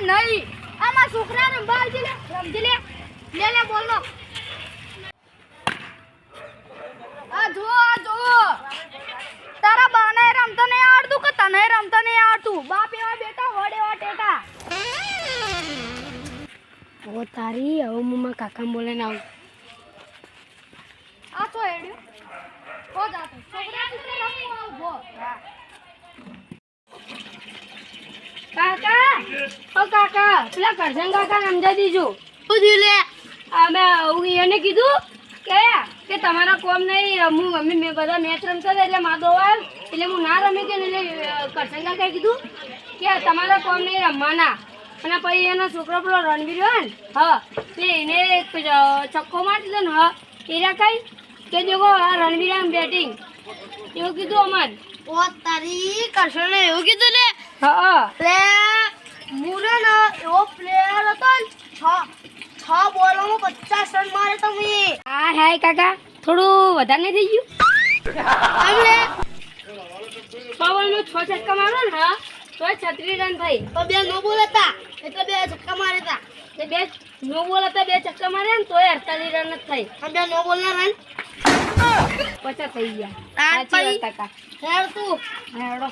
એમ નહીં. આમાં છોકરાને બાલજી લે રમજી લે લે બોલો. આ જો તારા બાને રમતો નહીં આવડતું કે તને રમતો નહીં આવડતું? બાપ એવા બેટા વડ એવા ટેટા. ઓ તારી હવે હું કાકા બોલે ને આવું. આ તો હેડ્યો હો જાતો છોકરા રમવા આવો. કાકા ઓ કાકા પેલા કરશન કાકા સમજાવી દીજો. શું થયું લે? અમે એને કીધું કે તમારા કોમ નહીં હું મેં બધા મેચ રમતા હતા એટલે માદો આવ્યો એટલે હું ના રમી કે એટલે કરશન કાકાએ કીધું કે તમારા કોમ નહીં રમવાના. અને પછી એનો છોકરો પેલો રણવીર હોય ને હા તે એને ચક્કો મારી દીધો ને હા એરા કઈ કે દેખો આ રણવીર આમ બેટિંગ એવું કીધું અમારે. ઓ તારી કરશન એવું કીધું લે? હા લે મુરે ને એવો પ્લેયર હતો ને છ બોલોમાં 50 રન મારે તમે. હા હાય કાકા થોડું વધારે નહીં થઈ ગયું? અમને 6 બોલમાં 6 છક્કા મારો ને હા તો 36 રન થઈ. તો બે નો બોલતા એટલે બે છક્કા મારે તા. તે બે નો બોલ હતા 2 છક્કા માર્યા ને તોય 48 રન જ થઈ. આ બે નો બોલના રન 50 થઈ ગયા. આ સાચી વાત કાકા. હેડ તું હેડો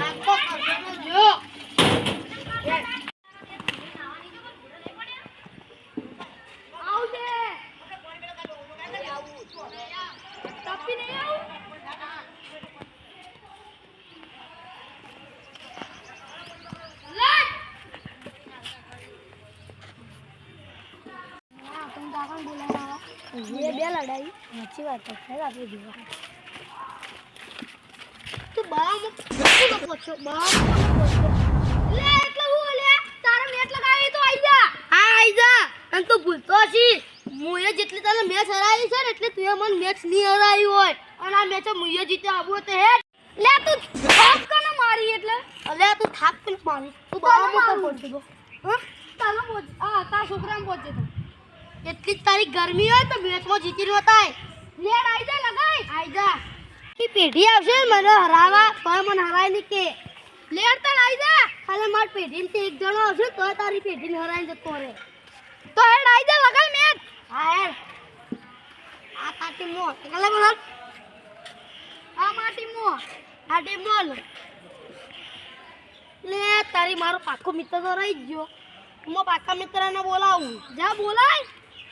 આખો કરશનનો જો આવજે તપી નહીં આવું. બે લડાઈ સાચી વાત છે આપણે જીવા. તું બામાં શું પૂછો બા લે એટલે હું લે તારે મેચ લગાવી તો આઈ જા. હા આઈ જા અને તું ભૂલતો છી મુએ જેટલી તને મેચ હરાવી છે ને એટલે તું મને મેચ નહીં હરાવી હોય અને આ મેચ મુએ જીતે આવું તો હે લે તું થાપ કને મારી એટલે અલે તું થાપ કને મારી તું બામાં પહોંચી ગયો હ તારો મોજ આ તારા છોકરાને પહોંચે તો એટલી જ તારી ગરમી હોય તો મેચમાં જીતી નો થાય. લેડ આઈ જા લગાઈ આઈ જા ઈ પેઢી આવશે મને હરાવા તો મને હરાય નહીં કે લેડ તને આઈ જા ખાલી માર પેઢીમાંથી એક જણો આવશે તો તારી પેઢીને હરાઈને જતો રહે. તો હેડ આઈ જા લગાઈ મેચ. હા હેડ આ તાટી મો કલે બોલ આ માટી મો આ ટીમ બોલ લે તારી મારો પાકો મિત્ર તો રહી ગયો. હું પાકા મિત્રને બોલાવું. જા બોલાય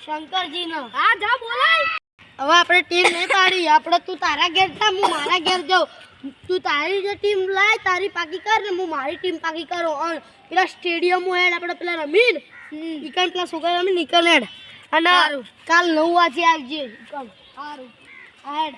શંકરજીને. હા જા બોલાય. હવે આપણે ટીમ નહીં પાડી આપણે તું તારા ઘેર જા હું મારા ઘેર જાઉં. તું તારી જે ટીમ લાય તારી પાકી કર ને હું મારી ટીમ પાકી કરો. અને પેલા સ્ટેડિયમ હેડ આપણે પેલા રમીન ઈકન પેલા છોકરા રમી નીકળ હેડ અને કાલ 9 વાગે આવજે. સારું હેડ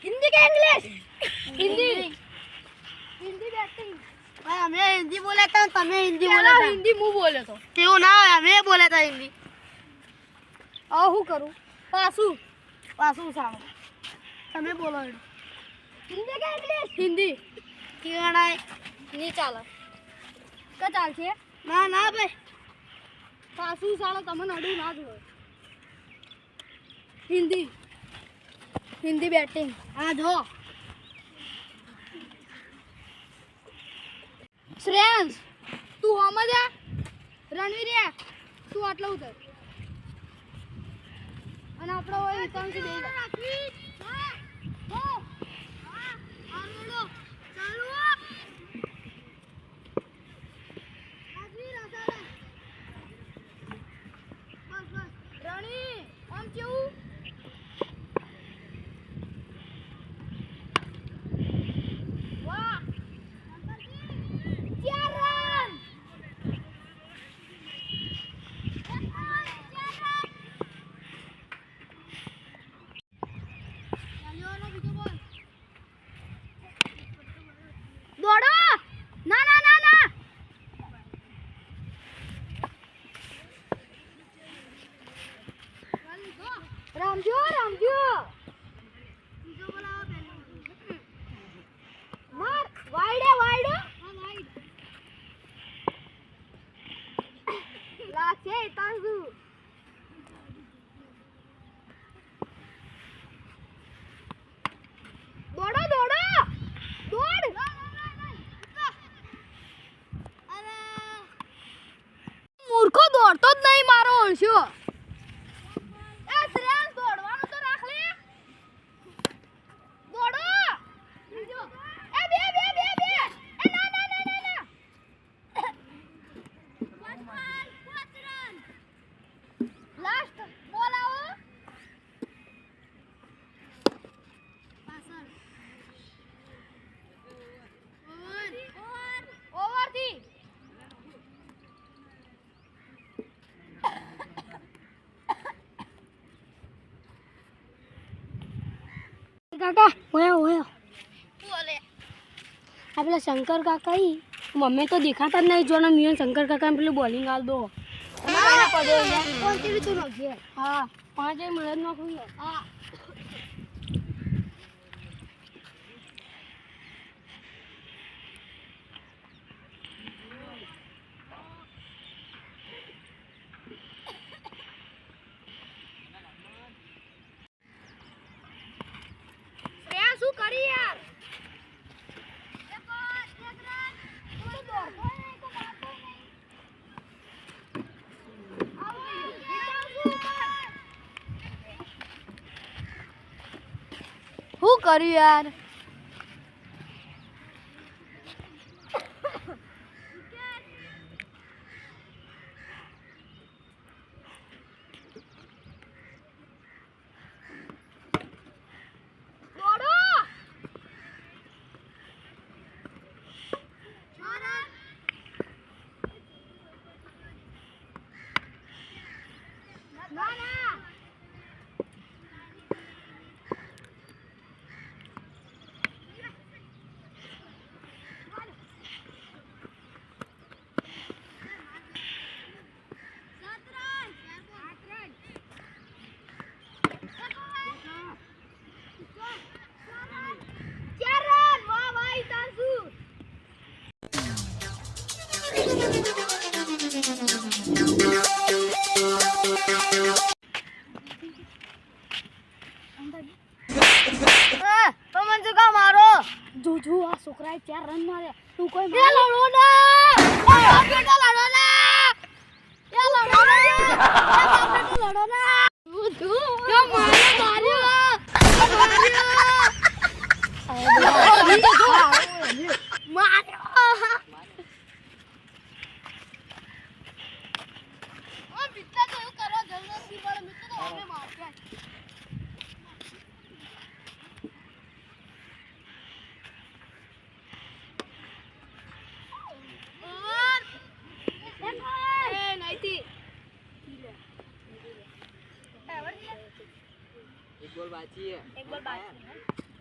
हिंदी के इंग्लिश हिंदी हिंदी बैटिंग भाई हमें हिंदी बोले था तमें हिंदी बोले था. हिंदी मुंह बोले तो क्यों ना हमें बोले था हिंदी. आ હું કરું પાસુ સાવ તમે બોલો હિન્દી કે ઇંગ્લિશ હિન્દી કેણાય ની ચાલે કે ચાલશે ના ના ભાઈ પાસુ સાલો તમને અડું ના જોય. हिंदी हिंदी बैटिंग हाँ जो श्रेयांश तू समझ रणवीर तू आटला उतर અને આપણો હોય વિકાંશ દે રણી આમ કેવું દોડો ના ના ના ના રામજો રામજો કાકા ઓયા ઓયા બોલે આ પેલા શંકર કાકા ઈ મમ્મી તો દેખાતા જ નહીં જોને મિયન શંકર કાકા પેલું બોલિંગ આલ દો કોણ ટીવી તું નખજે હા 5 મિનિટ નાખું હા શ્રેયા શું કરી યાર શું કર્યું યાર જો જો આ છોકરાએ 4 રન માર્યા તું કોઈ લડો ના બેટા લડો ના લડો ના एक बॉल बाकी है। एक बॉल बाकी है।